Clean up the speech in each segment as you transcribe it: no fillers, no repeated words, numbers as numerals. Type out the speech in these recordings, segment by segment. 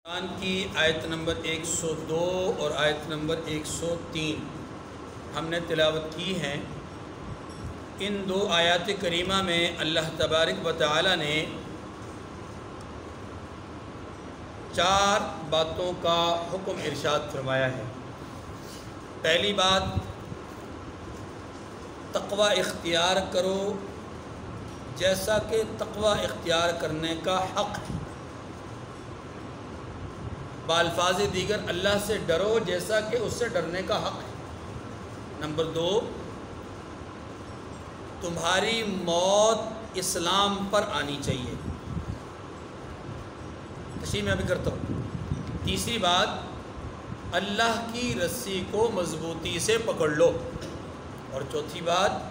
قرآن کی آیت نمبر 102 اور آیت نمبر 103 ہم نے تلاوت کی ہیں۔ ان دو آیات کریمہ میں اللہ تبارک و تعالی نے 4 باتوں کا حکم ارشاد فرمایا ہے۔ پہلی بات، تقوی اختیار کرو جیسا کہ تقوی اختیار کرنے کا حق ہے۔ بالفاظ دیگر، اللہ سے ڈرو جیسا کہ اس سے ڈرنے کا حق ہے۔ نمبر 2، تمہاری موت اسلام پر آنی چاہیے۔ تشریح میں ابھی کرتا ہوں۔ تیسری بات، اللہ کی رسی کو مضبوطی سے پکڑ لو۔ اور چوتھی بات،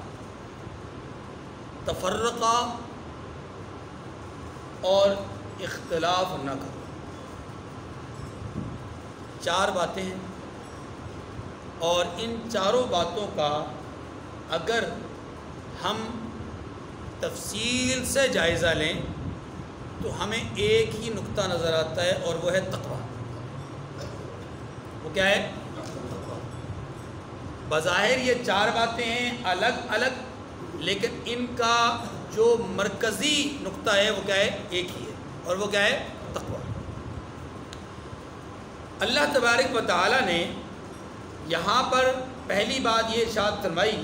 تفرقہ اور اختلاف نہ کرو۔ 4 باتیں ہیں، اور ان چاروں باتوں کا اگر ہم تفصیل سے جائزہ لیں تو ہمیں ایک ہی نقطہ نظر آتا ہے، اور وہ ہے تقوی۔ وہ کیا ہے؟ بظاہر یہ 4 باتیں ہیں الگ الگ، لیکن ان کا جو مرکزی نقطہ ہے وہ کیا ہے؟ ایک ہی ہے، اور وہ کیا ہے؟ تقوی۔ اللہ تبارک و تعالی نے یہاں پر پہلی بات یہ ارشاد فرمائی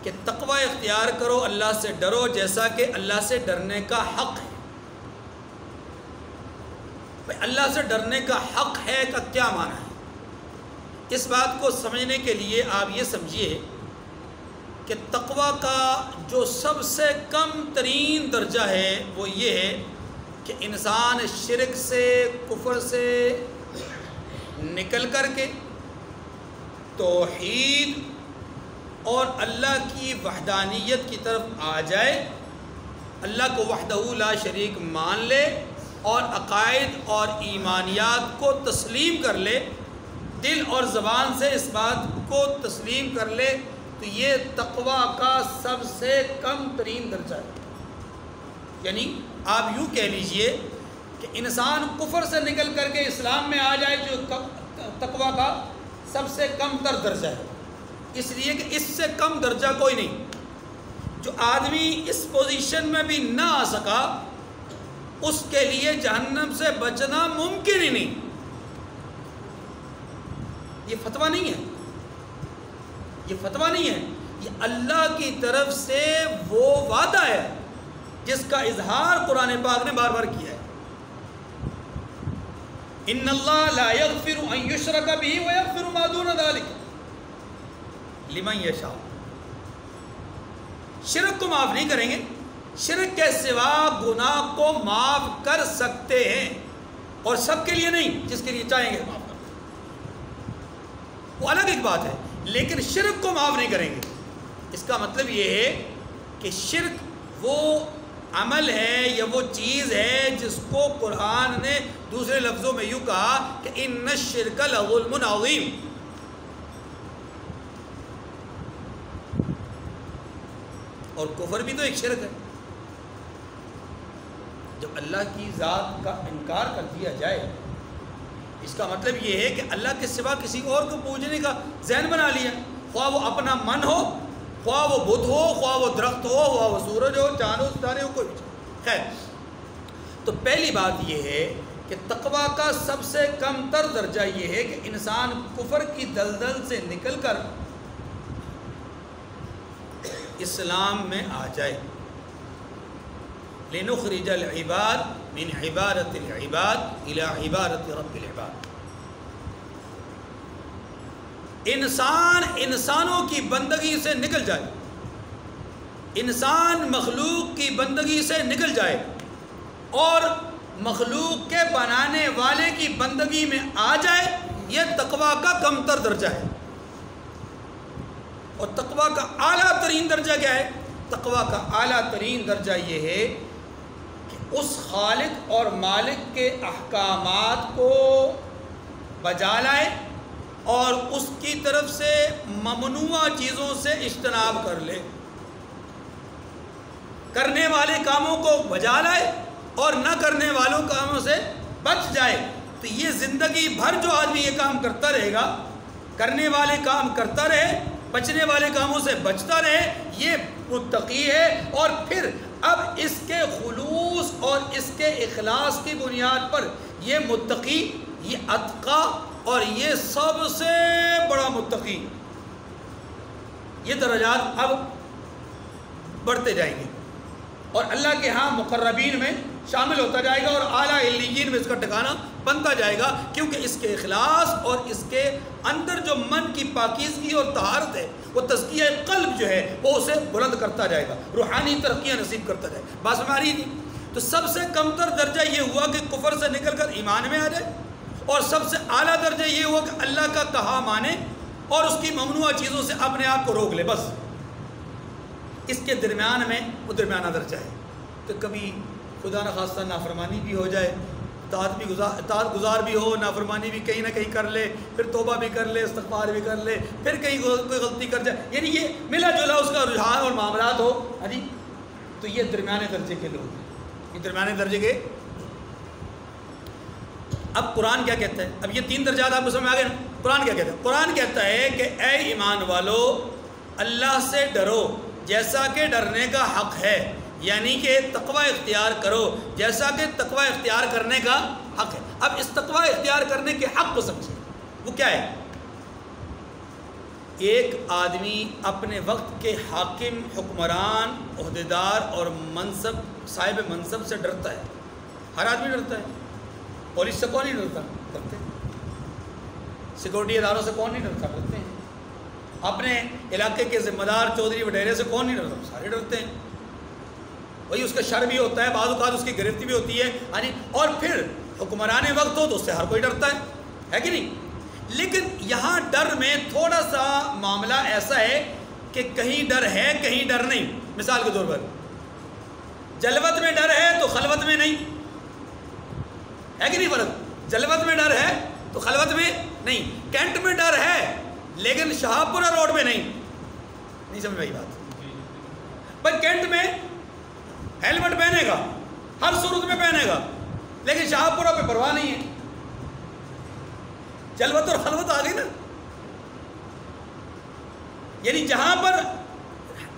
کہ تقوی اختیار کرو، اللہ سے ڈرو جیسا کہ اللہ سے ڈرنے کا حق ہے۔ بھائی اللہ سے ڈرنے کا حق ہے کا کیا معنی ہے؟ اس بات کو سمجھنے کے لیے آپ یہ سمجھیے کہ تقوی کا جو سب سے کم ترین درجہ ہے وہ یہ ہے کہ انسان شرک سے، کفر سے نکل کر کے توحید اور اللہ کی وحدانیت کی طرف آ جائے، اللہ کو وحدہ لا شریک مان لے، اور عقائد اور ایمانیات کو تسلیم کر لے، دل اور زبان سے اس بات کو تسلیم کر لے، تو یہ تقوی کا سب سے کم ترین درجہ ہے۔ یعنی آپ یوں کہہ لیجئے کہ انسان کفر سے نکل کر کے اسلام میں آ جائے، جو تقوی کا سب سے کم تر درجہ ہے، اس لیے کہ اس سے کم درجہ کوئی نہیں۔ جو آدمی اس پوزیشن میں بھی نہ آ سکا، اس کے لیے جہنم سے بچنا ممکن ہی نہیں۔ یہ فتویٰ نہیں ہے، یہ فتویٰ نہیں ہے، یہ اللہ کی طرف سے وہ وعدہ ہے جس کا اظہار قرآن پاک نے بار بار کیا ہے۔ ان اللہ لا یغفر ان یشرک بہ ویغفر ما دون ذلک لمن یشاء۔ شرک کو معاف نہیں کریں گے، شرک کے سوا گناہ کو معاف کر سکتے ہیں، اور سب کے لیے نہیں، جس کے لیے چاہیں گے معاف کر دیں، وہ الگ ایک بات ہے، لیکن شرک کو معاف نہیں کریں گے۔ اس کا مطلب یہ ہے کہ شرک وہ عمل ہے یا وہ چیز ہے جس کو قرآن نے دوسرے لفظوں میں یوں کہا کہ ان الشرک لظلم عظیم۔ اور کفر بھی تو ایک شرک ہے۔ جب اللہ کی ذات کا انکار کر دیا جائے، اس کا مطلب یہ ہے کہ اللہ کے سوا کسی اور کو پوجنے کا ذہن بنا لیا، خواہ وہ اپنا من ہو، خواہ وہ بت ہو، خواہ وہ درخت ہو، خواہ وہ سورج ہو، چاند ہو، ستارے ہو، کوئی بھی۔ خیر، تو پہلی بات یہ ہے کہ تقوی کا سب سے کم تر درجہ یہ ہے کہ انسان کفر کی دلدل سے نکل کر اسلام میں آ جائے۔ لنخرج العباد من عبادت العباد الى عبادت رب العباد۔ انسان انسانوں کی بندگی سے نکل جائے، انسان مخلوق کی بندگی سے نکل جائے، اور مخلوق کے بنانے والے کی بندگی میں آ جائے، یہ تقوی کا کم تر درجہ ہے۔ اور تقوی کا اعلیٰ ترین درجہ کیا ہے؟ تقوی کا اعلیٰ ترین درجہ یہ ہے کہ اس خالق اور مالک کے احکامات کو بجا لائے، اور اس کی طرف سے ممنوع چیزوں سے اجتناب کر لے، کرنے والے کاموں کو بجا لائے اور نہ کرنے والوں کاموں سے بچ جائے، تو یہ زندگی بھر جو آدمی یہ کام کرتا رہے گا، کرنے والے کام کرتا رہے، بچنے والے کاموں سے بچتا رہے، یہ متقی ہے۔ اور پھر اب اس کے خلوص اور اس کے اخلاص کی بنیاد پر یہ متقی، یہ اتقی اور یہ سب سے بڑا متقی، یہ درجات اب بڑھتے جائیں گے اور اللہ کے ہاں مقربین میں شامل ہوتا جائے گا اور اعلیٰ علیین میں اس کا ٹھکانہ بنتا جائے گا، کیونکہ اس کے اخلاص اور اس کے اندر جو من کی پاکیزگی اور طہارت ہے، وہ تزکیہ قلب جو ہے وہ اسے بلند کرتا جائے گا، روحانی ترقیاں نصیب کرتا جائے گا۔ بات ہماری نہیں، تو سب سے کمتر درجہ یہ ہوا کہ کفر سے نکل کر ایمان میں آ جائے، اور سب سے اعلیٰ درجہ یہ ہوا کہ اللہ کا کہا مانے اور اس کی ممنوع چیزوں سے اپنے آپ کو روک لے، بس اس کے درمیان میں وہ درمیانہ درجہ ہے۔ تو کبھی خدا نخواستہ نافرمانی بھی ہو جائے، اطاعت گزار بھی ہو، نافرمانی بھی کہیں نہ کہیں کر لے، پھر توبہ بھی کر لے، استغفار بھی کر لے، پھر کہیں کوئی غلطی کر جائے، یعنی یہ ملا جلا اس کا رجحان اور معاملات ہو، جی تو یہ درمیانے درجے کے لوگ ہیں، یہ درمیانے درجے کے۔ اب قرآن کیا کہتا ہے؟ اب یہ 3 درجات آپ کو سمجھ آ گئے نا؟ قرآن کیا کہتا ہے؟ قرآن کہتا ہے کہ اے ایمان والو، اللہ سے ڈرو جیسا کہ ڈرنے کا حق ہے، یعنی کہ تقوی اختیار کرو جیسا کہ تقوی اختیار کرنے کا حق ہے۔ اب اس تقوی اختیار کرنے کے حق کو سمجھیں، وہ کیا ہے؟ ایک آدمی اپنے وقت کے حاکم، حکمران، عہدیدار اور صاحب منصب سے ڈرتا ہے۔ ہر آدمی ڈرتا ہے۔ پولیس سے کون نہیں ڈرتا؟ ڈرتے ہیں۔ سیکورٹی اداروں سے کون نہیں ڈرتا؟ ڈرتے ہیں۔ اپنے علاقے کے ذمہ دار چودھری وڈیرے سے کون نہیں ڈرتا؟ سارے ڈرتے ہیں۔ وہی اس کا شر بھی ہوتا ہے، بعض اوقات اس کی گرفت بھی ہوتی ہے، اور پھر حکمران وقت ہو تو اس سے ہر کوئی ڈرتا ہے کہ نہیں؟ لیکن یہاں ڈر میں تھوڑا سا معاملہ ایسا ہے کہ کہیں ڈر ہے کہیں ڈر نہیں۔ مثال کے طور پر جلوت میں ڈر ہے تو خلوت میں نہیں ہے کہ نہیں؟ فرق، جلوت میں ڈر ہے تو خلوت میں نہیں، کینٹ میں ڈر ہے لیکن شہابپورہ روڈ میں نہیں سمجھ میں بات۔ پر کینٹ میں ہیلمٹ پہنے گا، ہر صورت میں پہنے گا، لیکن شہابپورہ پہ پرواہ نہیں ہے۔ جلوت اور خلوت آ گئی نا، یعنی جہاں پر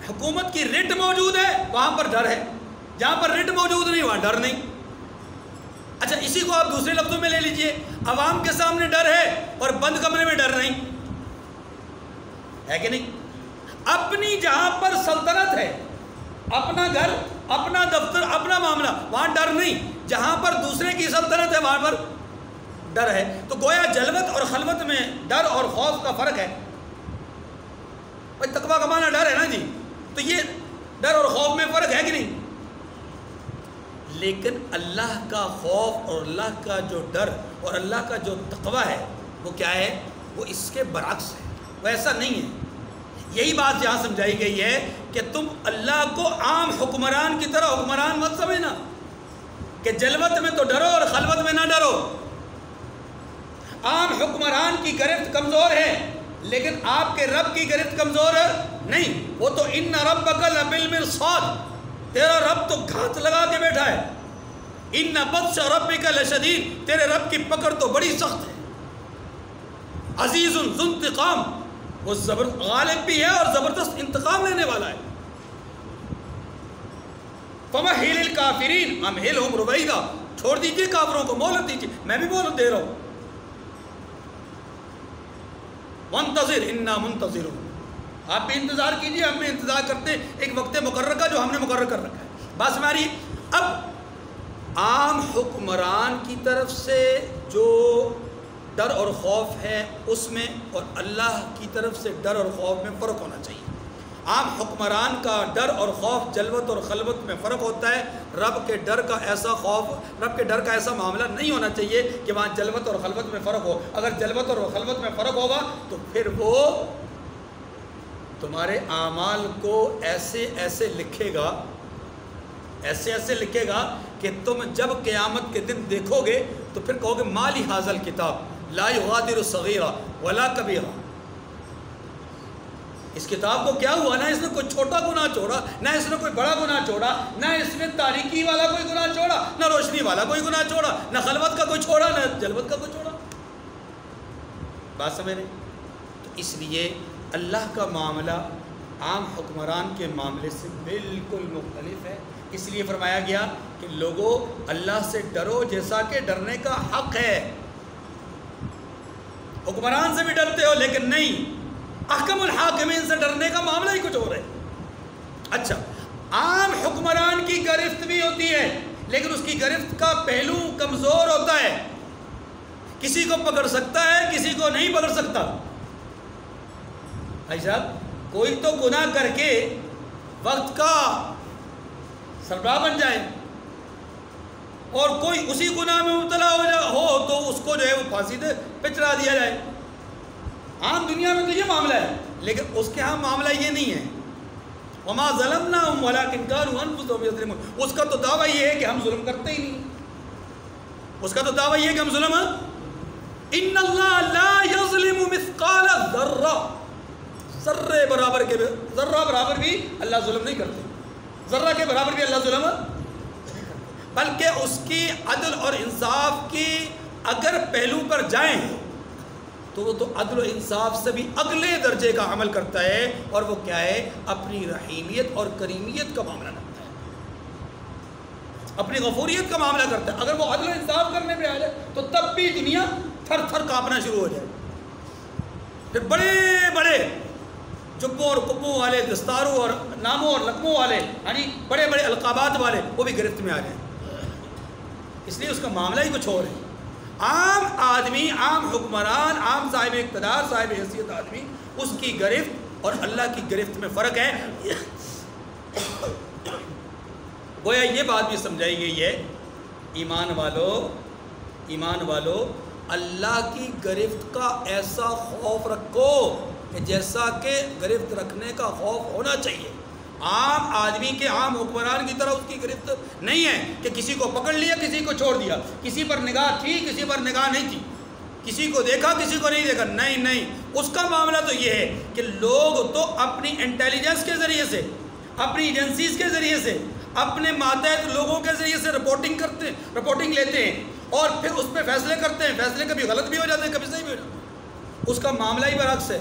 حکومت کی رٹ موجود ہے وہاں پر ڈر ہے، جہاں پر رٹ موجود نہیں وہاں ڈر نہیں۔ اچھا اسی کو آپ دوسرے لفظوں میں لے لیجئے، عوام کے سامنے ڈر ہے اور بند کمرے میں ڈر نہیں ہے کہ نہیں؟ اپنی جہاں پر سلطنت ہے، اپنا گھر، اپنا دفتر، اپنا معاملہ، وہاں ڈر نہیں، جہاں پر دوسرے کی سلطنت ہے وہاں پر ڈر ہے۔ تو گویا جلوت اور خلوت میں ڈر اور خوف کا فرق ہے۔ بھائی تقویٰ کا معنی ڈر ہے نا جی، تو یہ ڈر اور خوف میں فرق ہے کہ نہیں؟ لیکن اللہ کا خوف اور اللہ کا جو ڈر اور اللہ کا جو تقویٰ ہے وہ کیا ہے؟ وہ اس کے برعکس ہے، وہ ایسا نہیں ہے۔ یہی بات یہاں سمجھائی گئی ہے کہ تم اللہ کو عام حکمران کی طرح حکمران مت سمجھنا کہ جلوت میں تو ڈرو اور خلوت میں نہ ڈرو۔ عام حکمران کی گرفت کمزور ہے لیکن آپ کے رب کی گرفت کمزور نہیں، وہ تو ان ربک لبالمرصاد، تیرا رب تو گھات لگا کے بیٹھا ہے۔ ان بطش ربک لشدید، تیرے رب کی پکڑ تو بڑی سخت ہے۔ عزیز ذو انتقام، وہ غالب بھی ہے اور زبردست انتقام لینے والا ہے۔ فمہل الکافرین امہلہم رویدا، چھوڑ دیجئے کافروں کو، مہلت دیجئے، میں بھی مہلت دے رہا ہوں۔ وانتظر انا منتظرون، آپ بھی انتظار کیجئے، ہم بھی انتظار کرتے ہیں ایک وقت مقرر کا جو ہم نے مقرر کر رکھا ہے۔ بات ہماری اب عام حکمران کی طرف سے جو ڈر اور خوف ہے اس میں اور اللہ کی طرف سے ڈر اور خوف میں فرق ہونا چاہیے۔ عام حکمران کا ڈر اور خوف جلوت اور خلوت میں فرق ہوتا ہے، رب کے ڈر کا ایسا خوف، رب کے ڈر کا ایسا معاملہ نہیں ہونا چاہیے کہ وہاں جلوت اور خلوت میں فرق ہو۔ اگر جلوت اور خلوت میں فرق ہوگا تو پھر وہ تمہارے اعمال کو ایسے ایسے لکھے گا، ایسے ایسے لکھے گا کہ تم جب قیامت کے دن دیکھو گے تو پھر کہو گے ما لی ھذا الکتاب لا یغادر صغیرہ ولا کبیرہ۔ اس کتاب کو کیا ہوا؟ نہ اس نے کوئی چھوٹا گناہ چھوڑا، نہ اس نے کوئی بڑا گناہ چھوڑا، نہ اس نے تاریکی والا کوئی گناہ چھوڑا، نہ روشنی والا کوئی گناہ چھوڑا، نہ خلوت کا کوئی چھوڑا، نہ جلوت کا کوئی چھوڑا۔ بات سمجھ رہے؟ تو اس لیے اللہ کا معاملہ عام حکمران کے معاملے سے بالکل مختلف ہے۔ اس لیے فرمایا گیا کہ لوگوں اللہ سے ڈرو جیسا کہ ڈرنے کا حق ہے۔ حکمران سے بھی ڈرتے ہو لیکن نہیں، احکم الحاکمین سے ڈرنے کا معاملہ ہی کچھ اور ہے۔ اچھا، عام حکمران کی گرفت بھی ہوتی ہے لیکن اس کی گرفت کا پہلو کمزور ہوتا ہے، کسی کو پکڑ سکتا ہے کسی کو نہیں پکڑ سکتا۔ بھائی صاحب، کوئی تو گناہ کر کے وقت کا سربراہ بن جائے اور کوئی اسی گناہ میں مبتلا ہو تو اس کو جو ہے وہ پھانسی پہ چڑھا دیا جائے۔ عام دنیا میں تو یہ معاملہ ہے لیکن اس کے ہاں معاملہ یہ نہیں ہے۔ وما ظلمناہم ولکن کانوا انفسہم یظلمون۔ اس کا تو دعویٰ یہ ہے کہ ہم ظلم کرتے ہی نہیں، اس کا تو دعویٰ یہ ہے کہ ہم ظلم ان اللہ لا یظلم مثقال ذرہ، ذرے برابر کے ذرہ برابر بھی اللہ ظلم نہیں کرتے، ذرہ کے برابر بھی اللہ ظلم بلکہ اس کی عدل اور انصاف کی اگر پہلو پر جائیں تو وہ تو عدل و انصاف سے بھی اگلے درجے کا عمل کرتا ہے، اور وہ کیا ہے؟ اپنی رحیمیت اور کریمیت کا معاملہ کرتا ہے، اپنی غفوریت کا معاملہ کرتا ہے۔ اگر وہ عدل و انصاف کرنے پہ آ جائے تو تب بھی دنیا تھر تھر کانپنا شروع ہو جائے، پھر بڑے بڑے جبوں اور کبوں والے، دستاروں اور ناموں اور لقبوں والے، یعنی بڑے بڑے القابات والے، وہ بھی گرفت میں آ جائیں۔ اس لیے اس کا معاملہ ہی کچھ اور ہے۔ عام آدمی، عام حکمران، عام صاحب اقتدار، صاحب حیثیت آدمی، اس کی گرفت اور اللہ کی گرفت میں فرق ہے۔ گویا یہ بات بھی سمجھائی گئی ہے، ایمان والو اللہ کی گرفت کا ایسا خوف رکھو کہ جیسا کہ گرفت رکھنے کا خوف ہونا چاہیے۔ عام آدمی کے، عام حکمران کی طرح اس کی گرفت نہیں ہے کہ کسی کو پکڑ لیا کسی کو چھوڑ دیا، کسی پر نگاہ تھی کسی پر نگاہ نہیں تھی، کسی کو دیکھا کسی کو نہیں دیکھا، نہیں۔ اس کا معاملہ تو یہ ہے کہ لوگ تو اپنی انٹیلیجنس کے ذریعے سے، اپنی ایجنسیز کے ذریعے سے، اپنے ماتحت لوگوں کے ذریعے سے رپورٹنگ لیتے ہیں اور پھر اس پہ فیصلے کرتے ہیں۔ فیصلے کبھی غلط بھی ہو جاتے ہیں کبھی صحیح بھی ہو جاتے ہیں۔ اس کا معاملہ ہی برعکس ہے،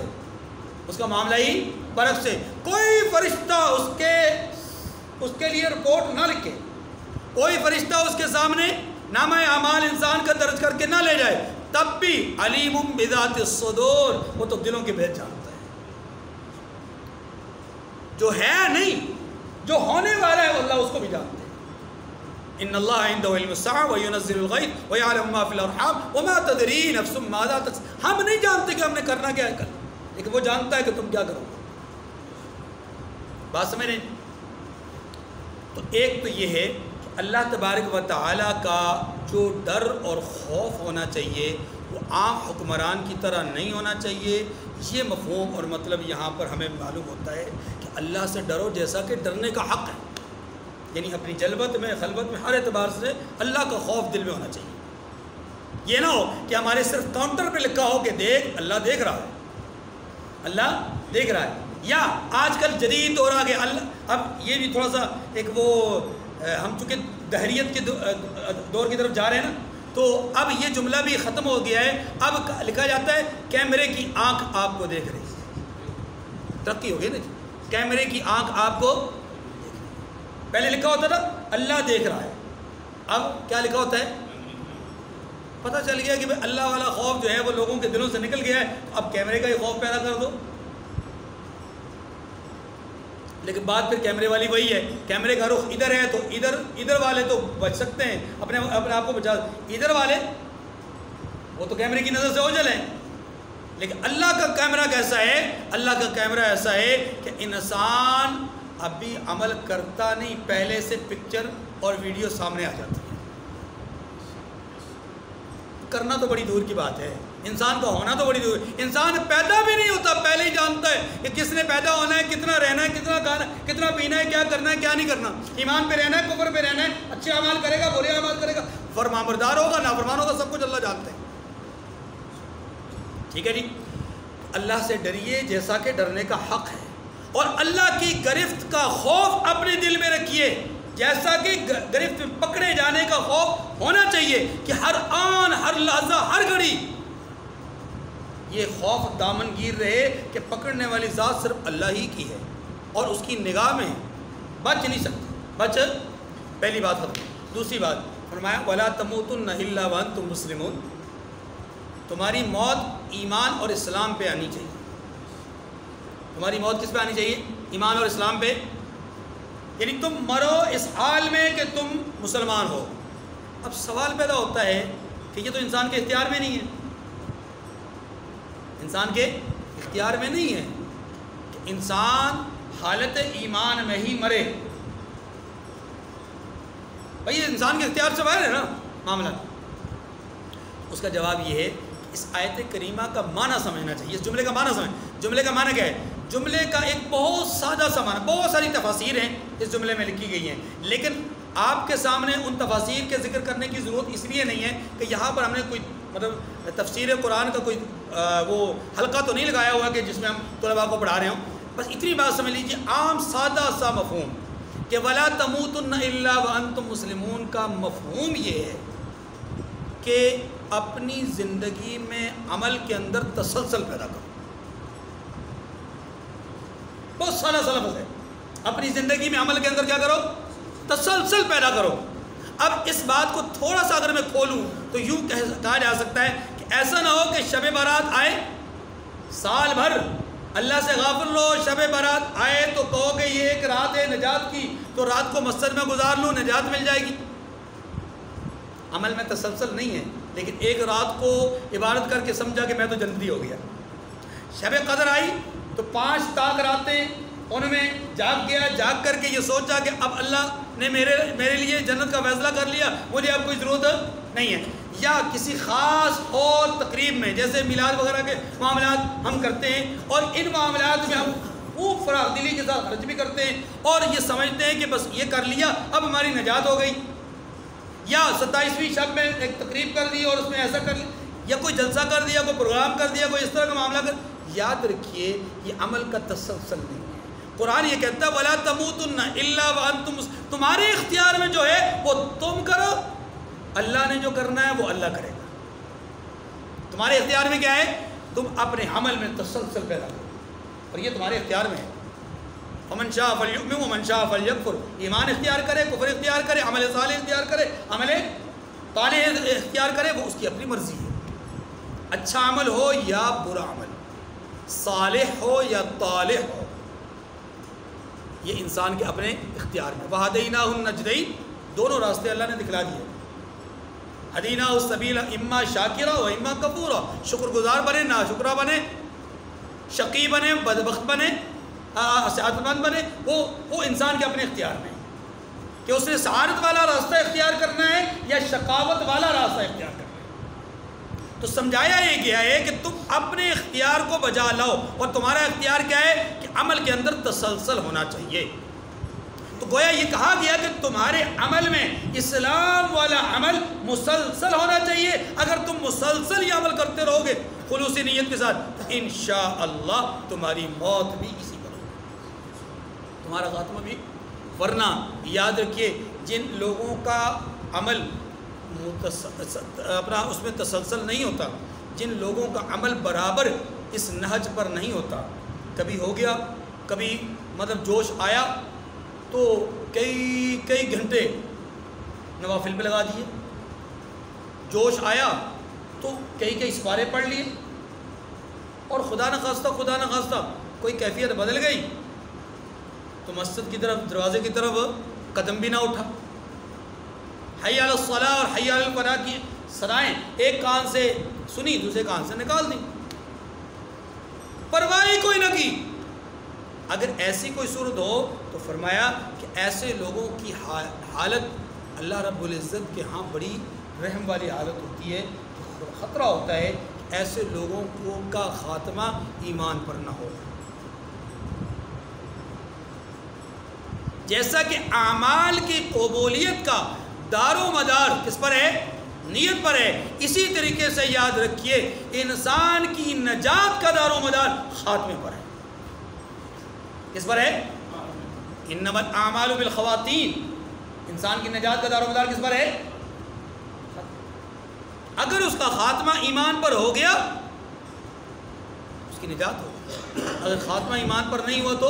اس کا معاملہ ہی برعکس ہے۔ کوئی فرشتہ اس کے لیے رپورٹ نہ لکھے، کوئی فرشتہ اس کے سامنے نامہ اعمال انسان کا درج کر کے نہ لے جائے، تب بھی علیم بذات الصدور، وہ تو دلوں کے بھید جانتا ہے، جو ہے نہیں، جو ہونے والا ہے اللہ اس کو بھی جانتا ہے۔ ان اللہ عنده علم الساعة وينزل الغیث ويعلم ما في الارحام وما تدری نفس ماذا تکسب۔ ہم نہیں جانتے کہ ہم نے کرنا کیا ہے کل، لیکن وہ جانتا ہے کہ تم کیا کرو گے۔ بات سمجھ رہے ہیں؟ تو ایک تو یہ ہے کہ اللہ تبارک و تعالیٰ کا جو ڈر اور خوف ہونا چاہیے وہ عام حکمران کی طرح نہیں ہونا چاہیے۔ یہ مفہوم اور مطلب یہاں پر ہمیں معلوم ہوتا ہے کہ اللہ سے ڈرو جیسا کہ ڈرنے کا حق ہے، یعنی اپنی جلوت میں، خلوت میں، ہر اعتبار سے اللہ کا خوف دل میں ہونا چاہیے۔ یہ نہ ہو کہ ہمارے صرف کاؤنٹر پہ لکھا ہو کہ دیکھ، اللہ دیکھ رہا ہے، اللہ دیکھ رہا ہے۔ یا آج کل جدید دور آ گیا، اب یہ بھی تھوڑا سا ایک وہ ہم چونکہ دہریت کے دور کی طرف جا رہے ہیں نا، تو اب یہ جملہ بھی ختم ہو گیا ہے۔ اب لکھا جاتا ہے کیمرے کی آنکھ آپ کو دیکھ رہی ہے، ترقی ہو گئی نا جی، کیمرے کی آنکھ آپ کو دیکھ رہی ہے۔ پہلے لکھا ہوتا تھا اللہ دیکھ رہا ہے، اب کیا لکھا ہوتا ہے؟ پتہ چل گیا کہ بھائی اللہ والا خوف جو ہے وہ لوگوں کے دلوں سے نکل گیا ہے، اب کیمرے کا ہی خوف پیدا کر دو۔ لیکن بات پھر کیمرے والی وہی ہے، کیمرے کا رخ ادھر ہے تو ادھر والے تو بچ سکتے ہیں، اپنے آپ کو بچا، ادھر والے وہ تو کیمرے کی نظر سے اوجھل ہیں۔ لیکن اللہ کا کیمرہ کیسا ہے؟ اللہ کا کیمرہ ایسا ہے کہ انسان ابھی عمل کرتا نہیں، پہلے سے پکچر اور ویڈیو سامنے آ جاتی ہے۔ کرنا تو بڑی دور کی بات ہے، انسان کا ہونا تو بڑی دور، انسان پیدا بھی نہیں ہوتا پہلے ہی جانتا ہے کہ کس نے پیدا ہونا ہے، کتنا رہنا ہے، کتنا کھانا، کتنا پینا ہے، کیا کرنا ہے کیا نہیں کرنا، ایمان پہ رہنا ہے، کفر پہ رہنا ہے، اچھے اعمال کرے گا، برے اعمال کرے گا، فرمانبردار ہوگا، نافرمان ہوگا، سب کچھ اللہ جانتے ہیں۔ ٹھیک ہے جی، اللہ سے ڈریے جیسا کہ ڈرنے کا حق ہے، اور اللہ کی گرفت کا خوف اپنے دل میں رکھیے جیسا کہ گرفت میں پکڑے جانے کا خوف ہونا چاہیے، کہ ہر آن، ہر لحظہ، ہر گھڑی یہ خوف دامن گیر رہے کہ پکڑنے والی ذات صرف اللہ ہی کی ہے اور اس کی نگاہ میں بچ نہیں سکتے۔ پہلی بات ختم۔ دوسری بات فرمایا وَلَا تَمُوتُنَّ إِلَّا وَأَنْتُمْ مُسْلِمُونَ، تمہاری موت ایمان اور اسلام پہ آنی چاہیے۔ تمہاری موت کس پہ آنی چاہیے؟ ایمان اور اسلام پہ، یعنی تم مرو اس حال میں کہ تم مسلمان ہو۔ اب سوال پیدا ہوتا ہے کہ یہ تو انسان کے اختیار میں نہیں ہے، انسان کے اختیار میں نہیں ہے کہ انسان حالت ایمان میں ہی مرے۔ بھئی یہ انسان کے اختیار سے باہر ہے نا معاملہ۔ اس کا جواب یہ ہے کہ اس آیت کریمہ کا معنی سمجھنا چاہیے، اس جملے کا معنی سمجھ۔ جملے کا معنی کیا ہے؟ جملے کا ایک بہت سادہ سا معنی، بہت ساری تفاسیر ہیں اس جملے میں لکھی گئی ہیں، لیکن آپ کے سامنے ان تفاسیر کے ذکر کرنے کی ضرورت اس لیے نہیں ہے کہ یہاں پر ہم نے کوئی مطلب تفسیر قرآن کا کوئی وہ حلقہ تو نہیں لگایا ہوا کہ جس میں ہم طلباء کو پڑھا رہے ہوں۔ بس اتنی بات سمجھ لیجیے، عام سادہ سا مفہوم کہ وَلَا تَمُوتُنَّ إِلَّا وَأَنْتُمْ مُسْلِمُونَ کا مفہوم یہ ہے کہ اپنی زندگی میں عمل کے اندر تسلسل پیدا کرو۔ بہت سادہ سا لفظ ہے، اپنی زندگی میں عمل کے اندر کیا کرو؟ تسلسل پیدا کرو۔ اب اس بات کو تھوڑا سا اگر میں کھولوں تو یوں کہا جا سکتا ہے کہ ایسا نہ ہو کہ شب برات آئے سال بھر اللہ سے غافل رہو، شب برات آئے تو کہو کہ یہ ایک رات ہے نجات کی، تو رات کو مسجد میں گزار لوں، نجات مل جائے گی۔ عمل میں تسلسل نہیں ہے، لیکن ایک رات کو عبادت کر کے سمجھا کہ میں تو جنتی ہو گیا۔ شب قدر آئی تو 5 تاک راتیں ان میں جاگ گیا، جاگ کر کے یہ سوچا کہ اب اللہ نے میرے لیے جنت کا فیصلہ کر لیا، مجھے اب کوئی ضرورت نہیں ہے۔ یا کسی خاص اور تقریب میں جیسے میلاد وغیرہ کے معاملات ہم کرتے ہیں، اور ان معاملات میں ہم خوب فراغ دلی کے ساتھ خرچ بھی کرتے ہیں اور یہ سمجھتے ہیں کہ بس یہ کر لیا اب ہماری نجات ہو گئی۔ یا 27ویں شب میں ایک تقریب کر دی اور اس میں ایسا کر لیا، یا کوئی جلسہ کر دیا، کوئی پروگرام کر دیا، کوئی اس طرح کا معاملہ کر۔ یاد رکھیے یہ عمل کا تسلسل نہیں ہے۔ قرآن یہ کہتا ہے وَلَا تَمُوتُنَّ إِلَّا وَأَنْتُمْ مُسْلِمُونَ، تمہارے اختیار میں جو ہے وہ تم کرو، اللہ نے جو کرنا ہے وہ اللہ کرے گا۔ تمہارے اختیار میں کیا ہے؟ تم اپنے عمل میں تسلسل پیدا کرو، اور یہ تمہارے اختیار میں ہے۔ فَمَنْ شَاءَ فَلْيُؤْمِنْ وَمَنْ شَاءَ فَلْيَكْفُرْ، ایمان اختیار کرے، کفر اختیار کرے، عمل صالح اختیار کرے، عمل صالح اختیار کرے، وہ اس کی اپنی مرضی ہے۔ اچھا عمل ہو یا برا عمل، صالح ہو یا طالح ہو، یہ انسان کے اپنے اختیار میں۔ وَهَدَيْنَاهُ النَّجْدَيْنِ، دونوں راستے اللہ نے دکھلا دیے۔ ہدیناہ السبیل اما شاکرا و اما کفورا، شکر گزار بنے، ناشکرا بنے، شقی بنے، بدبخت بنے، سعادت مند بنے، وہ انسان کے اپنے اختیار میں کہ اس نے سعادت والا راستہ اختیار کرنا ہے یا شقاوت والا راستہ اختیار کرنا ہے۔ تو سمجھایا یہ گیا ہے کہ تم اپنے اختیار کو بجا لاؤ، اور تمہارا اختیار کیا ہے کہ عمل کے اندر تسلسل ہونا چاہیے۔ تو گویا یہ کہا گیا کہ تمہارے عمل میں اسلام والا عمل مسلسل ہونا چاہیے۔ اگر تم مسلسل یہ عمل کرتے رہو گے خلوصی نیت کے ساتھ تو انشاءاللہ تمہاری موت بھی اسی پر ہوگی، تمہارا خاتمہ بھی۔ ورنہ یاد رکھیے جن لوگوں کا عمل اپنا اس میں تسلسل نہیں ہوتا، جن لوگوں کا عمل برابر اس نہج پر نہیں ہوتا، کبھی ہو گیا، کبھی مطلب جوش آیا تو کئی گھنٹے نوافل پہ لگا دیے، جوش آیا تو کئی سپارے پڑھ لیے، اور خدا نخواستہ کوئی کیفیت بدل گئی تو مسجد کی طرف، دروازے کی طرف قدم بھی نہ اٹھا۔ حی علی الصلاۃ اور حی علی الفلاح کی صدائیں ایک کان سے سنی، دوسرے کان سے نکال دیں، پرواہ کوئی نہ کی۔ اگر ایسی کوئی صورت ہو تو فرمایا کہ ایسے لوگوں کی حالت اللہ رب العزت کے ہاں بڑی رحم والی حالت ہوتی ہے، خطرہ ہوتا ہے کہ ایسے لوگوں کا خاتمہ ایمان پر نہ ہو۔ جیسا کہ اعمال کی قبولیت کا دار و مدار کس پر ہے؟ نیت پر ہے. اسی طریقے سے یاد رکھیے انسان کی نجات کا دار و مدار خاتمے پر ہے. کس پر ہے؟ انما الاعمال بالخواتین. انسان کی نجات کا دار و مدار کس پر ہے؟ اگر اس کا خاتمہ ایمان پر ہو گیا اس کی نجات ہوگی. اگر خاتمہ ایمان پر نہیں ہوا تو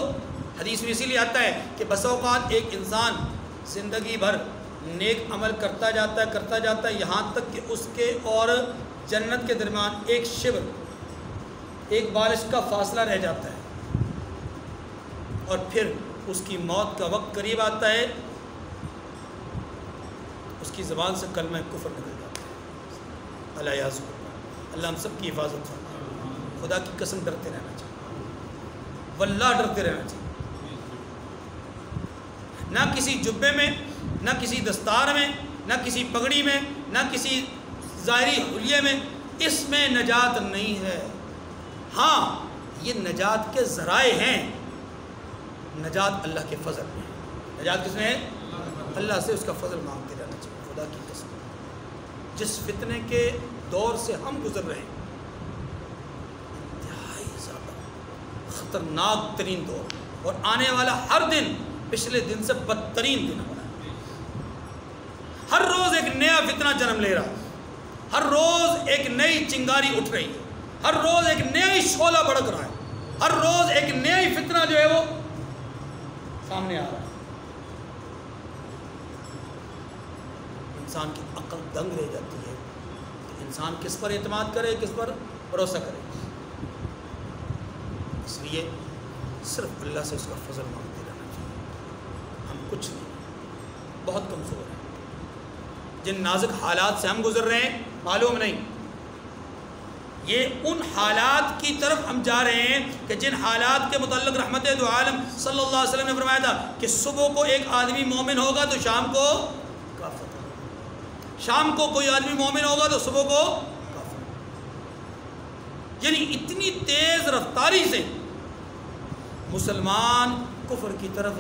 حدیث میں اسی لیے آتا ہے کہ بس اوقات ایک انسان زندگی بھر نیک عمل کرتا جاتا ہے یہاں تک کہ اس کے اور جنت کے درمیان ایک شبر، ایک بالش کا فاصلہ رہ جاتا ہے، اور پھر اس کی موت کا وقت قریب آتا ہے، اس کی زبان سے کلمہ کفر نکل جاتا ہے. اللہ یعصم، اللہ ہم سب کی حفاظت فرمائے. خدا کی قسم ڈرتے رہنا چاہیے، واللہ ڈرتے رہنا چاہیے. نہ کسی جبے میں، نہ کسی دستار میں، نہ کسی پگڑی میں، نہ کسی ظاہری حلیے میں اس میں نجات نہیں ہے. ہاں یہ نجات کے ذرائع ہیں. نجات اللہ کے فضل میں ہے. نجات کس میں ہے؟ اللہ سے اس کا فضل مانگتے رہنا چاہیے. خدا کی قسم جس فتنے کے دور سے ہم گزر رہے ہیں انتہائی زیادہ خطرناک ترین دور، اور آنے والا ہر دن پچھلے دن سے بدترین دن ہو رہا ہے. ہر روز ایک نیا فتنہ جنم لے رہا ہے، ہر روز ایک نئی چنگاری اٹھ رہی ہے، ہر روز ایک نیا ہی شعلہ بھڑک رہا ہے، ہر روز ایک نیا ہی فتنہ جو ہے وہ سامنے آ رہا ہے. انسان کی عقل دنگ رہ جاتی ہے کہ انسان کس پر اعتماد کرے، کس پر بھروسہ کرے. اس لیے صرف اللہ سے اس کا فضل مانگتے رہنا چاہیے. ہم کچھ نہیں، بہت کمزور ہیں. جن نازک حالات سے ہم گزر رہے ہیں معلوم نہیں، یہ ان حالات کی طرف ہم جا رہے ہیں کہ جن حالات کے متعلق رحمت دو عالم صلی اللہ علیہ وسلم نے فرمایا تھا کہ صبح کو ایک آدمی مومن ہوگا تو شام کو کافر، شام کو کوئی آدمی مومن ہوگا تو صبح کو کافر. یعنی اتنی تیز رفتاری سے مسلمان کفر کی طرف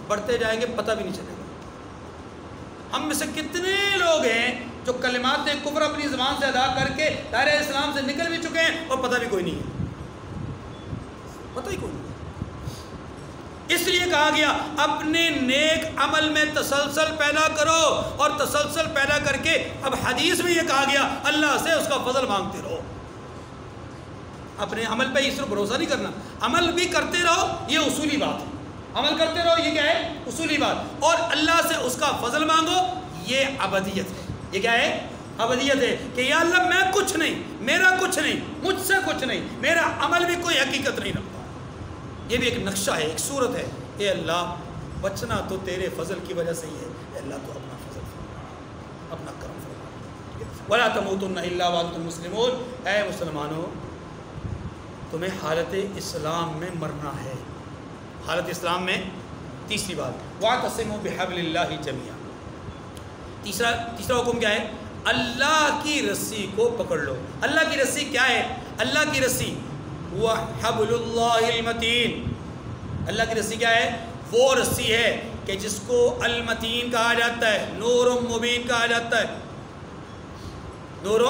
بڑھتے جائیں گے، پتہ بھی نہیں چلے گا. ہم میں سے کتنے لوگ ہیں جو کلمات کفر اپنی زبان سے ادا کر کے دائرہ اسلام سے نکل بھی چکے ہیں اور پتہ بھی کوئی نہیں ہے، پتہ ہی کوئی نہیں. اس لیے کہا گیا اپنے نیک عمل میں تسلسل پیدا کرو، اور تسلسل پیدا کر کے اب حدیث میں یہ کہا گیا اللہ سے اس کا فضل مانگتے رہو. اپنے عمل پہ اس پر بھروسہ نہیں کرنا، عمل بھی کرتے رہو، یہ اصولی بات ہے. عمل کرتے رہو، یہ کیا ہے؟ اصولی بات. اور اللہ سے اس کا فضل مانگو، یہ ابدیت ہے. یہ کیا ہے؟ ابدیت ہے کہ یا اللہ میں کچھ نہیں، میرا کچھ نہیں، مجھ سے کچھ نہیں، میرا عمل بھی کوئی حقیقت نہیں رکھتا. یہ بھی ایک نقشہ ہے، ایک صورت ہے. اے اللہ بچنا تو تیرے فضل کی وجہ سے ہی ہے. اے اللہ تو اپنا فضل فرما، اپنا کرم فرما. وَلَا تَمُوتُنَّ إِلَّا وَأَنْتُمْ مُسْلِمُونَ. اے مسلمانوں تمہیں حالت اسلام میں مرنا ہے. حالت اسلام میں تیسری بات وَاعْتَصِمُوا بِحَبْلِ اللَّهِ جَمِيعًا. تیسرا حکم کیا ہے؟ اللہ کی رسی کو پکڑ لو. اللہ کی رسی کیا ہے؟ اللہ کی رسی وہ حبل اللہ المتین. اللہ کی رسی کیا ہے؟ وہ رسی ہے کہ جس کو المتین کہا جاتا ہے، نور مبین کہا جاتا ہے. نور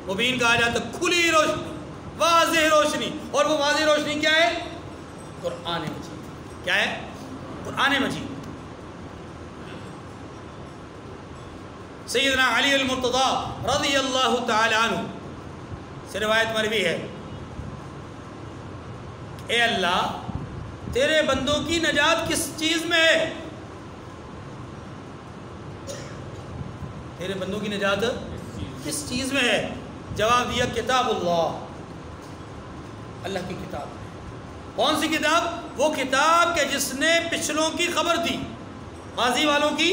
مبین کہا جاتا ہے، کھلی روشنی، واضح روشنی. اور وہ واضح روشنی کیا ہے؟ قرآن مجید. کیا ہے؟ قرآن مجید. سیدنا علی المرتضی رضی اللہ تعالی عنہ سے روایت مروی ہے، اے اللہ تیرے بندوں کی نجات کس چیز میں ہے؟ تیرے بندوں کی نجات کس چیز میں ہے؟ جواب دیا کتاب اللہ، اللہ کی کتاب. کون سی کتاب؟ وہ کتاب کہ جس نے پچھلوں کی خبر دی، ماضی والوں کی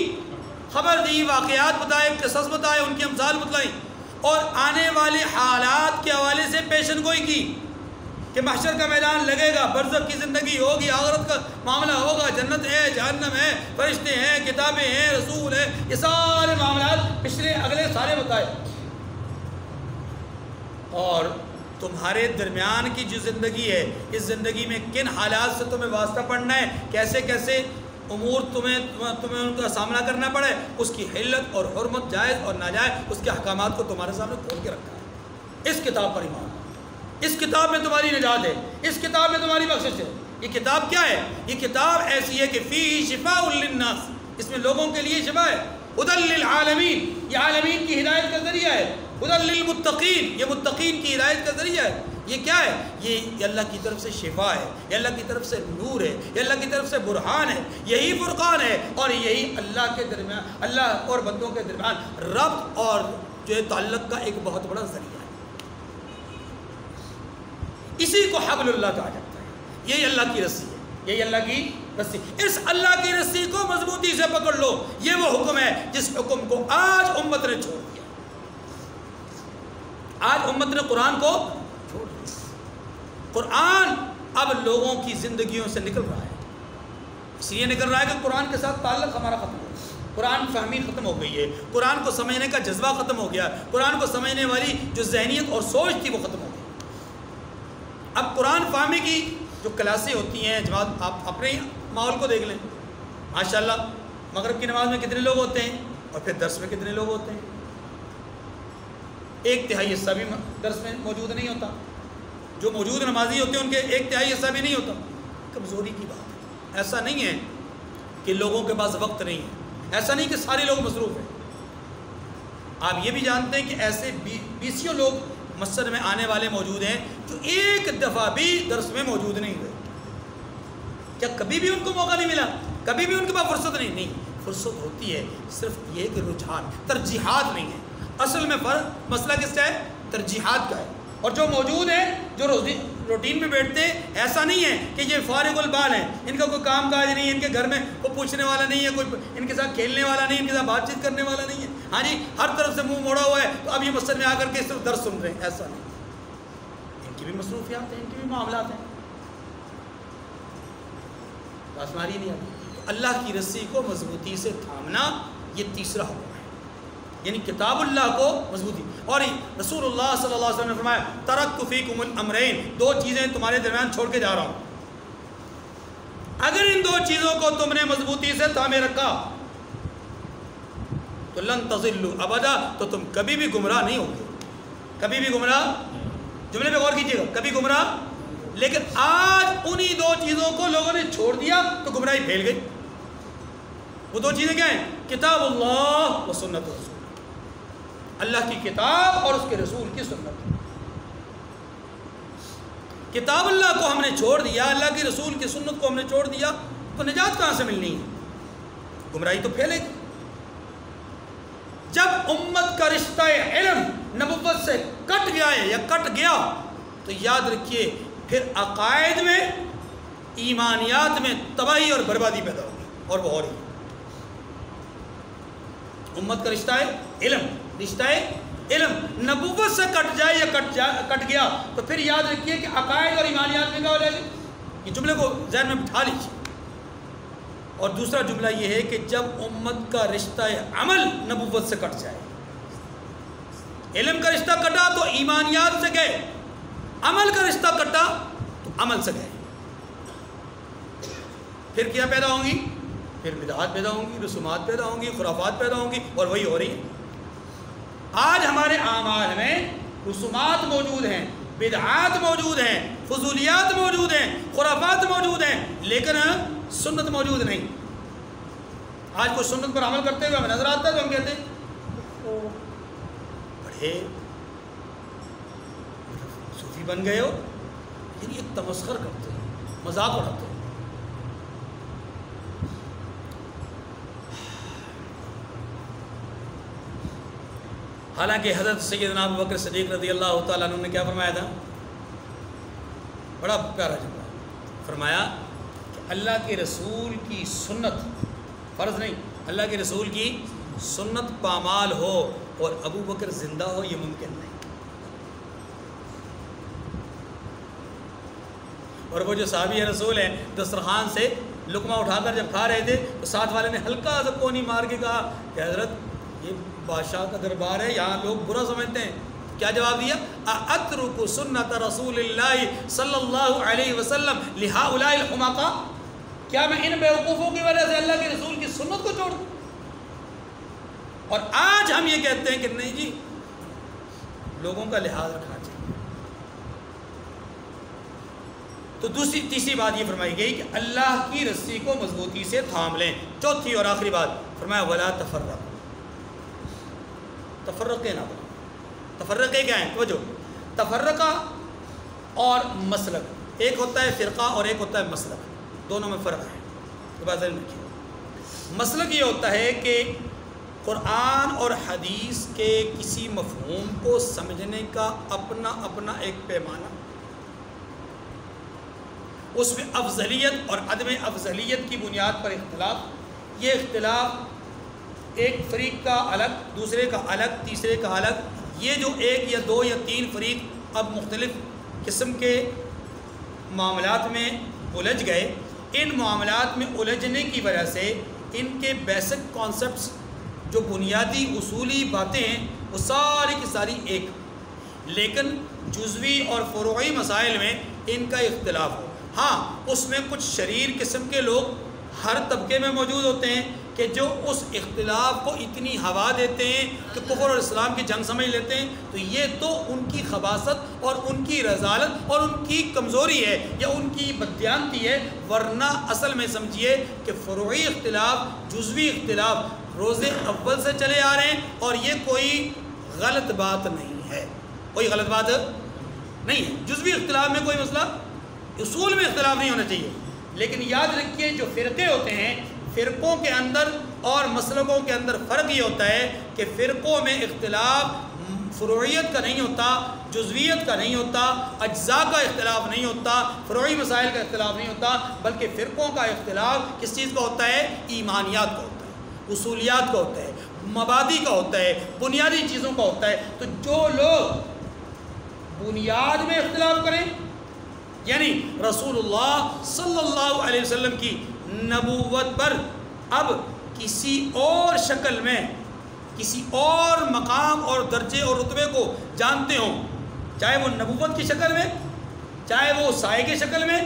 خبر دی، واقعات بتائے، قصص بتائے، ان کی امثال بتلائی، اور آنے والے حالات کے حوالے سے پیشن گوئی کی کہ محشر کا میدان لگے گا، برزخ کی زندگی ہوگی، آخرت کا معاملہ ہوگا، جنت ہے، جہنم ہے، فرشتے ہیں، کتابیں ہیں، رسول ہیں. یہ سارے معاملات پچھلے اگلے سارے بتائے. اور تمہارے درمیان کی جو زندگی ہے، اس زندگی میں کن حالات سے تمہیں واسطہ پڑھنا ہے، کیسے کیسے امور تمہیں ان کا سامنا کرنا پڑے، اس کی حلت اور حرمت، جائز اور ناجائز، اس کے احکامات کو تمہارے سامنے کھول کے رکھا ہے۔ اس کتاب پر ایمان، اس کتاب میں تمہاری نجات ہے، اس کتاب میں تمہاری بخشش ہے۔ یہ کتاب کیا ہے؟ یہ کتاب ایسی ہے کہ فیہ شفاء للناس، اس میں لوگوں کے لیے شفا ہے، ھدی للعالمین، یہ عالمین کی ہدایت کا ذریعہ ہے، ھدی للمتقین، یہ متقین کی ہدایت کا ذریعہ ہے۔ یہ کیا ہے؟ یہ اللہ کی طرف سے شفا ہے، یہ اللہ کی طرف سے نور ہے، یہ اللہ کی طرف سے برہان ہے، یہی فرقان ہے، اور یہی اللہ کے درمیان، اللہ اور بندوں کے درمیان ربط اور جو ہے تعلق کا ایک بہت بڑا ذریعہ ہے۔ اسی کو حبل اللہ کہا جاتا ہے، یہی اللہ کی رسی ہے، یہی اللہ کی رسی۔ اس اللہ کی رسی کو مضبوطی سے پکڑ لو، یہ وہ حکم ہے جس حکم کو آج امت نے چھوڑ دیا۔ آج امت نے قرآن کو چھوڑ دیا۔ قرآن اب لوگوں کی زندگیوں سے نکل رہا ہے، اس لیے نکل رہا ہے کہ قرآن کے ساتھ تعلق ہمارا ختم ہو گیا، قرآن فہمی ختم ہو گئی ہے، قرآن کو سمجھنے کا جذبہ ختم ہو گیا، قرآن کو سمجھنے والی جو ذہنیت اور سوچ تھی وہ ختم ہو گئی۔ اب قرآن فہمی کی جو کلاسیں ہوتی ہیں، جماعت، آپ اپنے ماحول کو دیکھ لیں، ماشاءاللہ مغرب کی نماز میں کتنے لوگ ہوتے ہیں اور پھر درس میں کتنے لوگ ہوتے ہیں؟ 1/3 حصہ بھی درس میں موجود نہیں ہوتا، جو موجود نمازی ہوتے ہیں ان کے 1/3 حصہ بھی نہیں ہوتا۔ کمزوری کی بات ہے، ایسا نہیں ہے کہ لوگوں کے پاس وقت نہیں ہے، ایسا نہیں کہ سارے لوگ مصروف ہیں۔ آپ یہ بھی جانتے ہیں کہ ایسے 20 لوگ مسجد میں آنے والے موجود ہیں جو ایک دفعہ بھی درس میں موجود نہیں ہوئے۔ کیا کبھی بھی ان کو موقع نہیں ملا؟ کبھی بھی ان کے پاس فرصت نہیں فرصت ہوتی ہے، صرف یہ کہ رجحان، ترجیحات نہیں ہے۔ اصل میں فرق مسئلہ کس کا ہے؟ ترجیحات کا ہے۔ اور جو موجود ہیں، جو روٹین میں بیٹھتے ہیں، ایسا نہیں ہے کہ یہ فارغ البال ہیں، ان کا کوئی کام کاج نہیں ہے، ان کے گھر میں کوئی پوچھنے والا نہیں ہے، کوئی ان کے ساتھ کھیلنے والا نہیں ہے، ان کے ساتھ بات چیت کرنے والا نہیں ہے، ہاں جی ہر طرف سے منہ موڑا ہوا ہے، تو اب یہ مسجد میں آ کر کے صرف درس سن رہے ہیں، ایسا نہیں۔ ان کی بھی مصروفیات ہیں، ان کی بھی معاملات ہیں، بات ہماری نہیں آتی۔ اللہ کی رسی کو مضبوطی سے تھامنا، یہ تیسرا حکم ہے، یعنی کتاب اللہ کو مضبوطی۔ اور رسول اللہ صلی اللہ علیہ وسلم نے فرمایا ترکت فیکم الامرین، 2 چیزیں تمہارے درمیان چھوڑ کے جا رہا ہوں، اگر ان 2 چیزوں کو تم نے مضبوطی سے تھامے رکھا تو لن تضلوا ابدا، تو تم کبھی بھی گمراہ نہیں ہوگے، کبھی بھی گمراہ، جملے پہ غور کیجیے گا، کبھی گمراہ۔ لیکن آج انہی 2 چیزوں کو لوگوں نے چھوڑ دیا تو گمراہی پھیل گئی۔ وہ 2 چیزیں کیا ہیں؟ کتاب اللہ و سنت رسول، اللہ کی کتاب اور اس کے رسول کی سنت۔ کتاب اللہ کو ہم نے چھوڑ دیا، اللہ کی رسول کی سنت کو ہم نے چھوڑ دیا، تو نجات کہاں سے ملنی ہے؟ گمراہی تو پھیلے گی۔ جب امت کا رشتہ علم نبوت سے کٹ گیا ہے یا کٹ گیا تو یاد رکھیے پھر عقائد میں، ایمانیات میں تباہی اور بربادی پیدا ہوگی، اور وہ ہو رہی ہے۔ امت کا رشتہ علم، رشتہ علم نبوت سے کٹ جائے یا کٹ گیا تو پھر یاد رکھیے کہ عقائد اور ایمانیات میں کیا ہو جائے گی۔ یہ جملے کو ذہن میں بٹھا لیجیے۔ اور دوسرا جملہ یہ ہے کہ جب امت کا رشتہ عمل نبوت سے کٹ جائے، علم کا رشتہ کٹا تو ایمانیات سے گئے، عمل کا رشتہ کٹا تو عمل سے گئے، پھر کیا پیدا ہوں گی؟ پھر بدعات پیدا ہوں گی، رسومات پیدا ہوں گی، خرافات پیدا ہوں گی، اور وہی ہو رہی ہے۔ آج ہمارے اعمال میں رسومات موجود ہیں، بدعات موجود ہیں، فضولیات موجود ہیں، خرافات موجود ہیں، لیکن سنت موجود نہیں۔ آج کوئی سنت پر عمل کرتے ہوئے ہمیں نظر آتا ہے تو ہم کہتے ہیں بڑے صوفی بن گئے ہو، یعنی ایک تمسخر کرتے ہیں، مذاق اڑاتے ہیں۔ حالانکہ حضرت سیدنا ابو بکر صدیق رضی اللہ تعالیٰ عنہ نے کیا فرمایا تھا؟ بڑا پیارا جملہ فرمایا کہ اللہ کے رسول کی سنت، فرض نہیں، اللہ کے رسول کی سنت پامال ہو اور ابو بکر زندہ ہو، یہ ممکن نہیں۔ اور وہ جو صحابی رسول ہیں، دسترخوان سے لقمہ اٹھا کر جب کھا رہے تھے تو ساتھ والے نے ہلکا سا کونی مار کے کہا کہ حضرت یہ بادشاہ کا دربار ہے، یہاں لوگ برا سمجھتے ہیں۔ کیا جواب دیا؟ اترک سنت رسول اللہ صلی اللہ علیہ وسلم لہؤلاء الحمقاء، کیا میں ان بیوقوفوں کی وجہ سے اللہ کے رسول کی سنت کو چھوڑ دوں؟ اور آج ہم یہ کہتے ہیں کہ نہیں جی لوگوں کا لحاظ رکھنا چاہیے۔ تو تیسری بات یہ فرمائی گئی کہ اللہ کی رسی کو مضبوطی سے تھام لیں۔ چوتھی اور آخری بات فرمایا ولا تفرق، تفرقے نہ کرو۔ تفرقے کیا ہیں؟ توجہ، تفرقہ اور مسلک، ایک ہوتا ہے فرقہ اور ایک ہوتا ہے مسلک، دونوں میں فرق ہے، یہ بات ذہن میں رکھیے۔ مسلک یہ ہوتا ہے کہ قرآن اور حدیث کے کسی مفہوم کو سمجھنے کا اپنا اپنا ایک پیمانہ، اس میں افضلیت اور عدم افضلیت کی بنیاد پر اختلاف، یہ اختلاف ایک فریق کا الگ، دوسرے کا الگ، تیسرے کا الگ، یہ جو ایک یا دو یا تین فریق اب مختلف قسم کے معاملات میں الجھ گئے، ان معاملات میں الجھنے کی وجہ سے ان کے بیسک کانسیپٹس جو بنیادی اصولی باتیں ہیں وہ ساری کی ساری ایک، لیکن جزوی اور فروعی مسائل میں ان کا اختلاف ہو۔ ہاں اس میں کچھ شریر قسم کے لوگ ہر طبقے میں موجود ہوتے ہیں کہ جو اس اختلاف کو اتنی ہوا دیتے ہیں کہ کفر اور اسلام کی جنگ سمجھ لیتے ہیں، تو یہ تو ان کی خباثت اور ان کی رذالت اور ان کی کمزوری ہے یا ان کی بددیانتی ہے، ورنہ اصل میں سمجھیے کہ فروعی اختلاف، جزوی اختلاف روز اول سے چلے آ رہے ہیں، اور یہ کوئی غلط بات نہیں ہے، کوئی غلط بات نہیں ہے۔ جزوی اختلاف میں کوئی مسئلہ، اصول میں اختلاف نہیں ہونا چاہیے، لیکن یاد رکھیے جو فرقے ہوتے ہیں، فرقوں کے اندر اور مسلکوں کے اندر فرق یہ ہوتا ہے کہ فرقوں میں اختلاف فروعیت کا نہیں ہوتا، جزویت کا نہیں ہوتا، اجزاء کا اختلاف نہیں ہوتا، فروعی مسائل کا اختلاف نہیں ہوتا، بلکہ فرقوں کا اختلاف کس چیز کا ہوتا ہے؟ ایمانیات کا ہوتا ہے، اصولیات کا ہوتا ہے، مبادی کا ہوتا ہے، بنیادی چیزوں کا ہوتا ہے۔ تو جو لوگ بنیاد میں اختلاف کریں، یعنی رسول اللہ صلی اللہ علیہ وسلم کی نبوت پر اب کسی اور شکل میں، کسی اور مقام اور درجے اور رتبے کو جانتے ہوں، چاہے وہ نبوت کی شکل میں، چاہے وہ سائے کی شکل میں،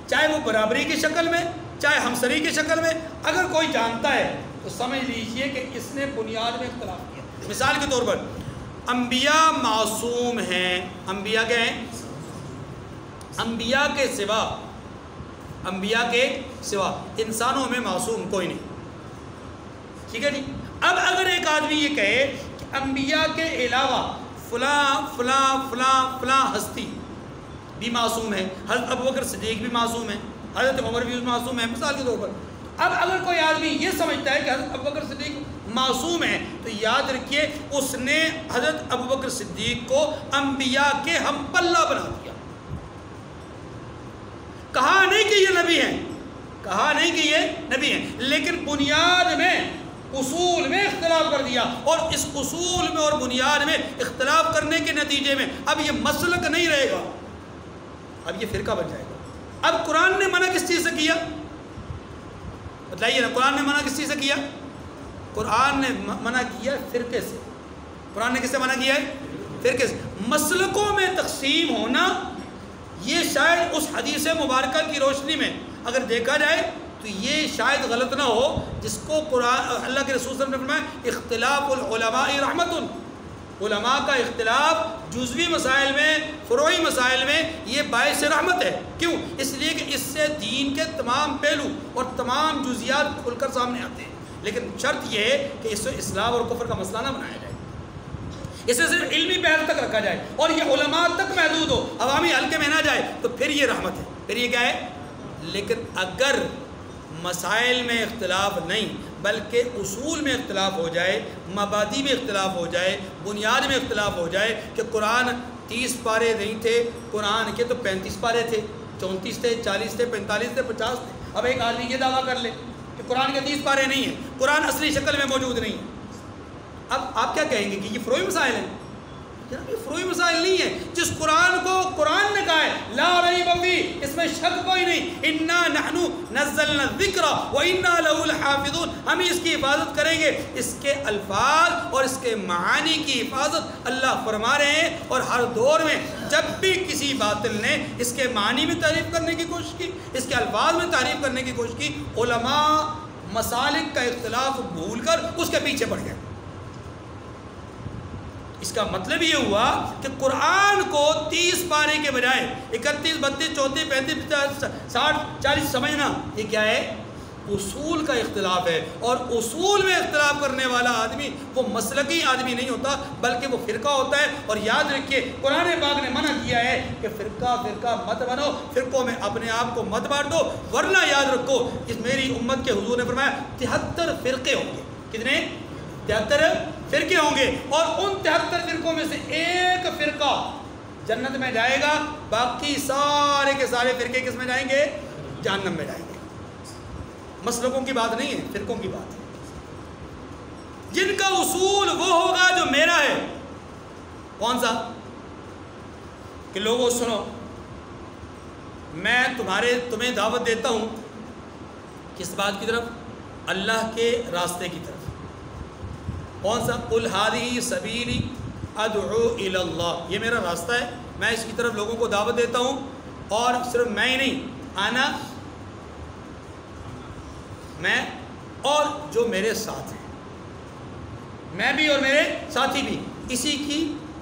چاہے وہ برابری کی شکل میں، چاہے ہمسری کی شکل میں، اگر کوئی جانتا ہے تو سمجھ لیجئے کہ اس نے بنیاد میں اختلاف کیا۔ مثال کے طور پر انبیاء معصوم ہیں، انبیاء کیا ہیں؟ انبیاء کے سوا، انبیاء کے سوا انسانوں میں معصوم کوئی نہیں، ٹھیک ہے جی۔ اب اگر ایک آدمی یہ کہے کہ انبیاء کے علاوہ فلاں فلاں فلاں فلاں ہستی بھی معصوم ہے، حضرت ابوبکر صدیق بھی معصوم ہے، حضرت عمر بھی معصوم ہے، مثال کے طور پر، اب اگر کوئی آدمی یہ سمجھتا ہے کہ حضرت ابوبکر صدیق معصوم ہے، تو یاد رکھیے اس نے حضرت ابوبکر صدیق کو انبیاء کے ہم پلہ بنا دیا۔ کہا نہیں کہ یہ نبی ہیں، کہا نہیں کہ یہ نبی ہیں، لیکن بنیاد میں، اصول میں اختلاف کر دیا، اور اس اصول میں اور بنیاد میں اختلاف کرنے کے نتیجے میں اب یہ مسلک نہیں رہے گا، اب یہ فرقہ بن جائے گا۔ اب قرآن نے منع کس چیز سے کیا؟ بتائیے نا، قرآن نے منع کس چیز سے کیا؟ قرآن نے منع کیا فرقے سے۔ قرآن نے کس سے منع کیا ہے؟ فرقے سے۔ مسلکوں میں تقسیم ہونا، یہ شاید اس حدیث مبارکہ کی روشنی میں اگر دیکھا جائے تو یہ شاید غلط نہ ہو، جس کو قرآن اللہ کے رسول صلی اللہ علیہ وسلم نے فرمایا اختلاف العلماء رحمت، علماء کا اختلاف جزوی مسائل میں، فروعی مسائل میں یہ باعث رحمت ہے۔ کیوں؟ اس لیے کہ اس سے دین کے تمام پہلو اور تمام جزیات کھل کر سامنے آتے ہیں، لیکن شرط یہ ہے کہ اس سے اسلام اور کفر کا مسئلہ نہ بنایا جائے، اسے صرف علمی پہلو تک رکھا جائے اور یہ علماء تک محدود ہو، عوامی حلقے میں نہ جائے، تو پھر یہ رحمت ہے، پھر یہ کیا ہے۔ لیکن اگر مسائل میں اختلاف نہیں بلکہ اصول میں اختلاف ہو جائے، مبادی میں اختلاف ہو جائے، بنیاد میں اختلاف ہو جائے کہ قرآن 30 پارے نہیں تھے، قرآن کے تو 35 پارے تھے، 34 تھے، 40 تھے، 45 تھے، 50 تھے۔ اب ایک آدمی یہ دعویٰ کر لے کہ قرآن کے 30 پارے نہیں ہیں، قرآن اصلی شکل میں موجود نہیں ہے، اب آپ کیا کہیں گے کہ یہ فروعی مسائل ہیں؟ جناب یہ فروعی مسائل نہیں ہے، جس قرآن کو قرآن نے کہا ہے لا ریب فیہ، اس میں شک کوئی نہیں. انا نحن نزلنا الذکر وانا له لحافظون. ہم اس کی حفاظت کریں گے. اس کے الفاظ اور اس کے معانی کی حفاظت اللہ فرما رہے ہیں. اور ہر دور میں جب بھی کسی باطل نے اس کے معنی میں تعریف کرنے کی کوشش کی, اس کے الفاظ میں تعریف کرنے کی کوشش کی, علماء مسالک کا اختلاف بھول کر اس کے پیچھے پڑ گئے. اس کا مطلب یہ ہوا کہ قرآن کو 30 پارے کے بجائے 31, 32, 34, 35, 60, 40 سمجھنا یہ کیا ہے؟ اصول کا اختلاف ہے. اور اصول میں اختلاف کرنے والا آدمی وہ مسلکی آدمی نہیں ہوتا بلکہ وہ فرقہ ہوتا ہے. اور یاد رکھیے قرآن پاک نے منع کیا ہے کہ فرقہ مت بنو, فرقوں میں اپنے آپ کو مت بانٹو, ورنہ یاد رکھو اس میری امت کے حضور نے فرمایا 73 فرقے ہوں گے. کتنے؟ 73 فرقے ہوں گے. اور ان 73 فرقوں میں سے ایک فرقہ جنت میں جائے گا, باقی سارے کے سارے فرقے کس میں جائیں گے؟ جہنم میں جائیں گے. مسلکوں کی بات نہیں ہے, فرقوں کی بات ہے. جن کا اصول وہ ہوگا جو میرا ہے. کون سا؟ کہ لوگوں سنو, میں تمہیں دعوت دیتا ہوں کس بات کی طرف؟ اللہ کے راستے کی طرف. کون سا؟ قل ہذہ سبیلی ادعو الی اللہ. یہ میرا راستہ ہے, میں اس کی طرف لوگوں کو دعوت دیتا ہوں. اور صرف میں ہی نہیں, آنا میں اور جو میرے ساتھ ہیں, میں بھی اور میرے ساتھی بھی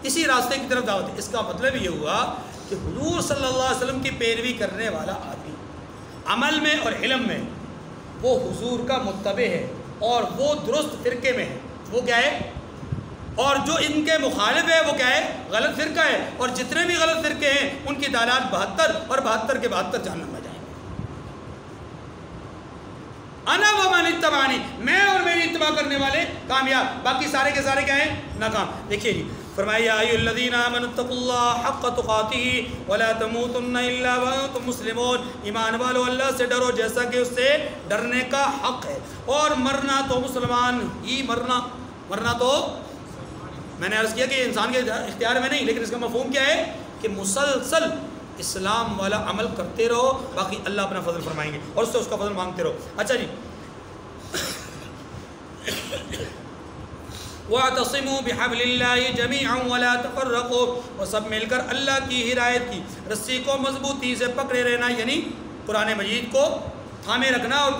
اسی راستے کی طرف دعوت ہے. اس کا مطلب یہ ہوا کہ حضور صلی اللہ علیہ وسلم کی پیروی کرنے والا آدمی عمل میں اور علم میں وہ حضور کا متبع ہے اور وہ درست فرقے میں ہے. وہ کیا ہے؟ اور جو ان کے مخالف ہے وہ کیا ہے؟ غلط فرقہ ہے. اور جتنے بھی غلط فرقے ہیں ان کی تعداد 72 اور 72 کے 72 جہنم میں جائیں گے. انا ومن اتبعنی, میں اور میری اتباع کرنے والے کامیاب, باقی سارے کے سارے کیا ہیں؟ ناکام. دیکھیے جی فرمایا یا ایھا الذین آمنوا اتقوا اللہ حق تقاتہ ولا تموتن الا وانتم مسلمون. ایمان والو اللہ سے ڈرو جیسا کہ اس سے ڈرنے کا حق ہے, اور مرنا تو مسلمان ہی مرنا تو میں نے عرض کیا کہ انسان کے اختیار میں نہیں, لیکن اس کا مفہوم کیا ہے کہ مسلسل اسلام والا عمل کرتے رہو, باقی اللہ اپنا فضل فرمائیں گے اور اس سے اس کا فضل مانگتے رہو. اچھا جی, وَاعْتَصِمُوا بِحَبْلِ اللَّهِ جَمِيعًا وَلَا تَفَرَّقُوا. اور سب مل کر اللہ کی ہدایت کی رسی کو مضبوطی سے پکڑے رہنا, یعنی قرآن مجید کو تھامے رکھنا اور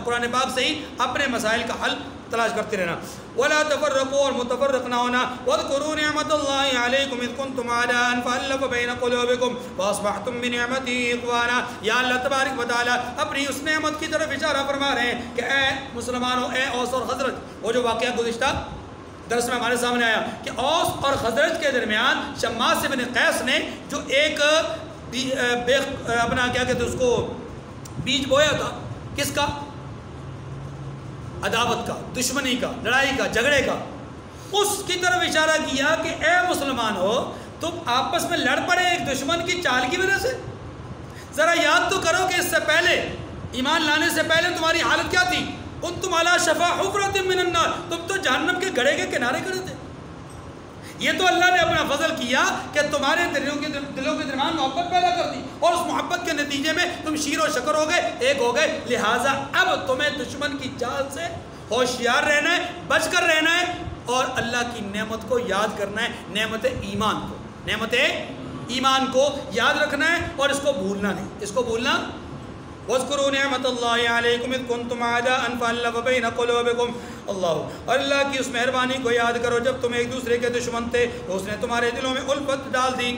قرآن پاک سے ہی اپنے مسائل کا حل تلاش کرتے رہنا. وَلَا تَفَرَّقُوا, اور متفرق نہ ہونا. وَاذْكُرُوا نِعْمَةَ اللَّهِ عَلَيْكُمْ إِذْ كُنْتُمْ أَعْدَاءً فَأَلَّفَ بَيْنَ قُلُوبِكُمْ فَأَصْبَحْتُمْ بِنِعْمَتِهِ إِخْوَانًا. یا اللہ تبارک و تعالیٰ اپنی اس نعمت کی طرف اشارہ فرما رہے ہیں کہ اے مسلمانوں, اے اوس اور خزرج. وہ جو واقعہ گزشتہ درس میں ہمارے سامنے آیا کہ اوس اور خزرج کے درمیان شماس بن قیس نے جو ایک اپنا کیا کہتے اس کو بیج بویا تھا, کس کا؟ عداوت کا, دشمنی کا, لڑائی کا, جھگڑے کا. اس کی طرف اشارہ کیا کہ اے مسلمان ہو, تم آپس میں لڑ پڑے ایک دشمن کی چال کی وجہ سے. ذرا یاد تو کرو کہ اس سے پہلے, ایمان لانے سے پہلے تمہاری حالت کیا تھی؟ کنتم علی شفا حفرۃ من النار, تم تو جہنم کے گڑھے کے کنارے کھڑے تھے. یہ تو اللہ نے اپنا فضل کیا کہ تمہارے دلوں کے درمیان محبت پیدا کر دی, اور اس محبت کے نتیجے میں تم شیر و شکر ہو گئے, ایک ہو گئے. لہٰذا اب تمہیں دشمن کی چال سے ہوشیار رہنا ہے, بچ کر رہنا ہے, اور اللہ کی نعمت کو یاد کرنا ہے, نعمت ایمان کو یاد رکھنا ہے, اور اس کو بھولنا نہیں. اس کو بھولنا. وَاذْكُرُوا نِعْمَةَ اللَّهِ عَلَيْكُمْ إِذْ كُنْتُمْ أَعْدَاءً فَأَلَّفَ بَيْنَ قُلُوبِكُمْ. اور اللہ کی اس مہربانی کو یاد کرو جب تم ایک دوسرے کے دشمن تھے تو اس نے تمہارے دلوں میں الفت ڈال دی.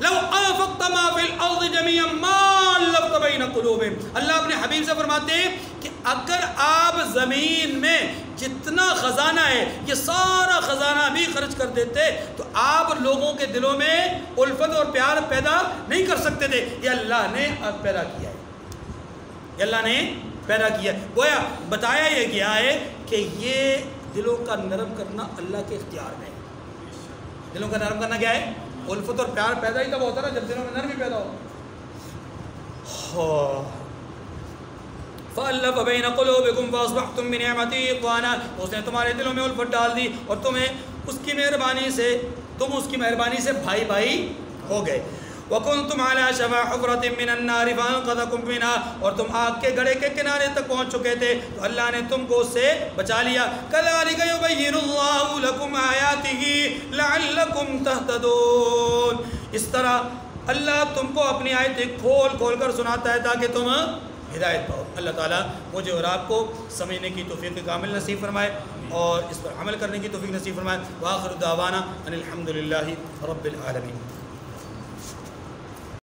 لو انفقت ما فی الارض جميعا ما الفت بین قلوبہم. اللہ اپنے حبیب سے فرماتے ہیں کہ اگر آپ زمین میں جتنا خزانہ ہے یہ سارا خزانہ بھی خرچ کر دیتے تو آپ لوگوں کے دلوں میں الفت اور پیار پیدا نہیں کر سکتے تھے. یہ اللہ نے اب پیدا کیا ہے, یہ اللہ نے پیدا کیا. گویا بتایا یہ گیا ہے کہ یہ دلوں کا نرم کرنا اللہ کے اختیار میں ہے. دلوں کا نرم کرنا کیا ہے؟ الفت اور پیار پیدا ہی تب ہوتا نا جب دلوں میں نرمی پیدا ہو. فَأَلَّفَ بَيْنَ قُلُوبِكُمْ فَأَصْبَحْتُمْ بِنِعْمَتِهِ إِخْوَانًا. اس نے تمہارے دلوں میں الفت ڈال دی اور تمہیں اس کی مہربانی سے بھائی بھائی ہو گئے. وَكُنْتُمْ عَلَى شَفَا حُفْرَةٍ مِّنَ النَّارِ فَأَنقَذَكُم مِّنْهَا، اور تم آگ کے گڑھے کے کنارے تک پہنچ چکے تھے تو اللہ نے تم کو اس سے بچا لیا۔ كَذَلِكَ يُبَيِّنُ اللَّهُ لَكُمْ آيَاتِهِ لَعَلَّكُمْ تَهْتَدُونَ، اس طرح اللہ تم کو اپنی آیتیں کھول کھول کر سناتا ہے تاکہ تم ہدایت پاؤ۔ اللہ تعالیٰ مجھے اور آپ کو سمجھنے کی توفیق کامل نصیب فرمائے اور اس پر عمل کرنے کی توفیق نصیب فرمائے۔ وآخر دعوانا ان الحمد للہ رب العالمین۔